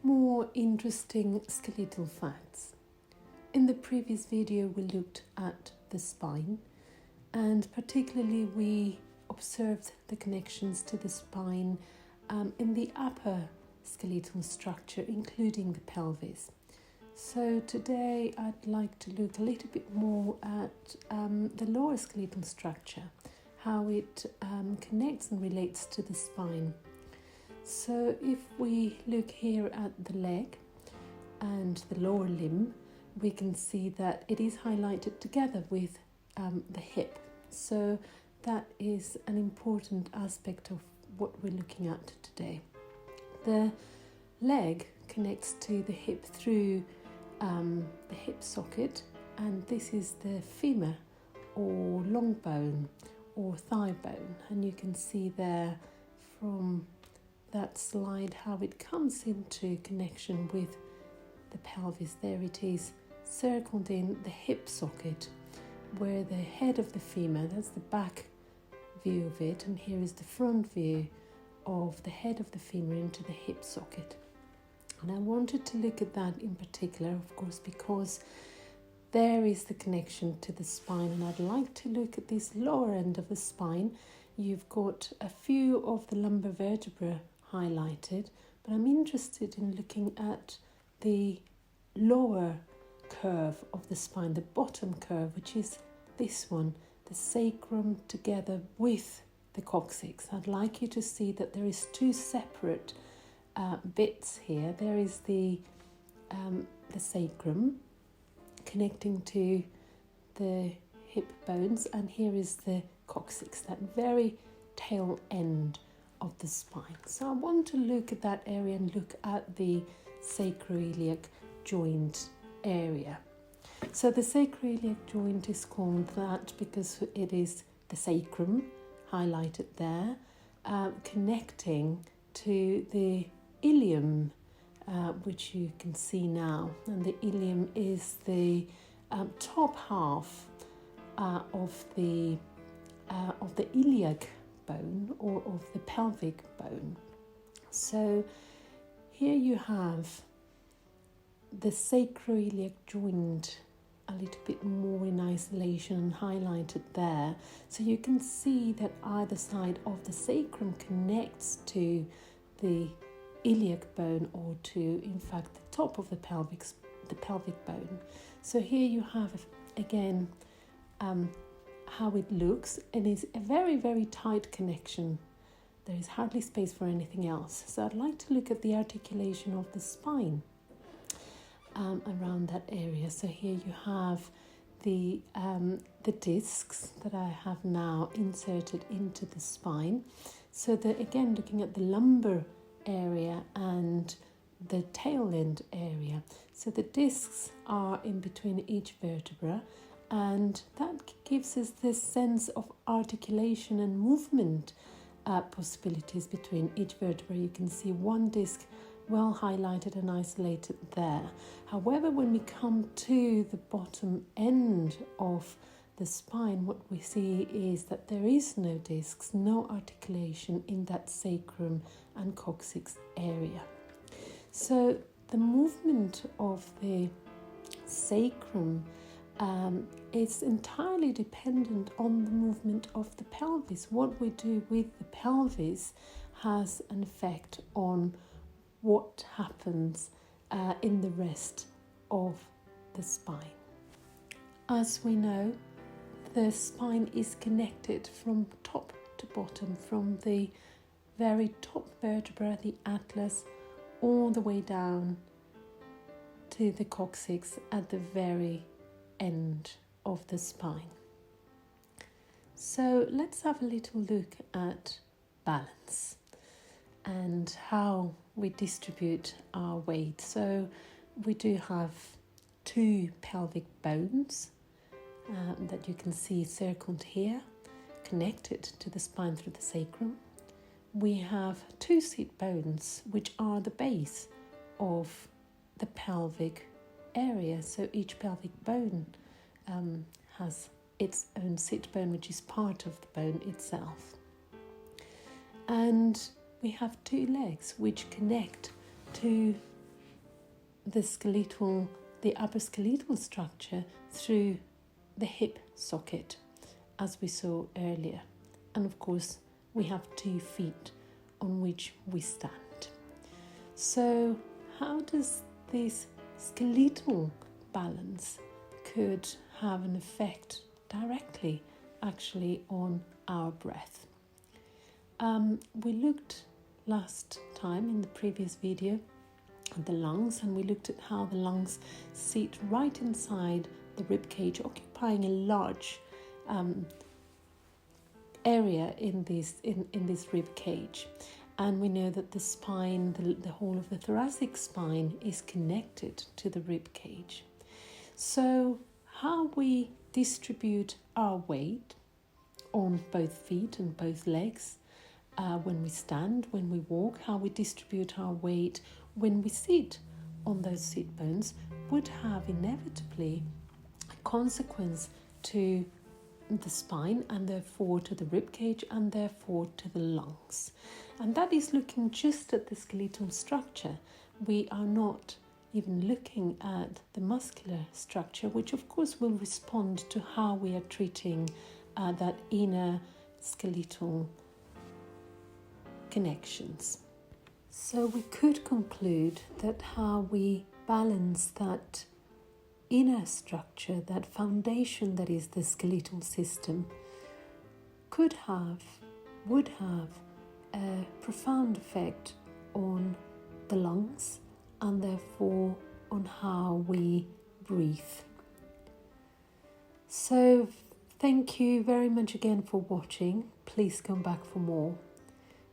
more interesting skeletal facts. In the previous video we looked at the spine, and particularly we observed the connections to the spine in the upper skeletal structure, including the pelvis. So today I'd like to look a little bit more at the lower skeletal structure, how it connects and relates to the spine. So if we look here at the leg and the lower limb, we can see that it is highlighted together with the hip. So that is an important aspect of what we're looking at today. The leg connects to the hip through the hip socket, and this is the femur or long bone or thigh bone, and you can see there from that slide how it comes into connection with the pelvis. There it is circled in the hip socket, where the head of the femur, that's the back view of it, and here is the front view of the head of the femur into the hip socket. And I wanted to look at that in particular, of course, because there is the connection to the spine, and I'd like to look at this lower end of the spine. You've got a few of the lumbar vertebrae highlighted, but I'm interested in looking at the lower curve of the spine, the bottom curve, which is this one, the sacrum together with the coccyx. I'd like you to see that there is two separate bits here. There is the sacrum connecting to the hip bones, and here is the coccyx, that very tail end of the spine. So I want to look at that area and look at the sacroiliac joint area. So the sacroiliac joint is called that because it is the sacrum highlighted there, connecting to the ilium, which you can see now, and the ilium is the top half of the iliac bone or of the pelvic bone. So here you have the sacroiliac joint a little bit more in isolation and highlighted there. So you can see that either side of the sacrum connects to the iliac bone, or to, in fact, the top of the pelvic bone. So here you have again how it looks, and it's a very, very tight connection. There is hardly space for anything else. So I'd like to look at the articulation of the spine around that area. So here you have the discs that I have now inserted into the spine. So that, again, looking at the lumbar area and the tail end area. So the discs are in between each vertebra, and that gives us this sense of articulation and movement possibilities between each vertebra. You can see one disc well highlighted and isolated there. However, when we come to the bottom end of the spine, what we see is that there is no discs, no articulation in that sacrum and coccyx area. So the movement of the sacrum is entirely dependent on the movement of the pelvis. What we do with the pelvis has an effect on what happens in the rest of the spine. As we know, the spine is connected from top to bottom, from the very top vertebra, the atlas, all the way down to the coccyx at the very end of the spine. So let's have a little look at balance and how we distribute our weight. So we do have two pelvic bones that you can see circled here, connected to the spine through the sacrum. We have two sit bones, which are the base of the pelvic area. So each pelvic bone has its own sit bone, which is part of the bone itself. And we have two legs which connect to the upper skeletal structure through the hip socket, as we saw earlier. And of course, we have 2 feet on which we stand. So how does this skeletal balance could have an effect directly actually on our breath? We looked last time in the previous video at the lungs, and we looked at how the lungs sit right inside the rib cage, occupying a large area in this rib cage. And we know that the spine, the whole of the thoracic spine, is connected to the rib cage. So how we distribute our weight on both feet and both legs, when we stand, when we walk, how we distribute our weight when we sit on those sit bones, would have inevitably a consequence to the spine, and therefore to the rib cage, and therefore to the lungs. And that is looking just at the skeletal structure. We are not even looking at the muscular structure, which of course will respond to how we are treating that inner skeletal connections. So we could conclude that how we balance that inner structure, that foundation that is the skeletal system, would have a profound effect on the lungs, and therefore on how we breathe. So thank you very much again for watching. Please come back for more.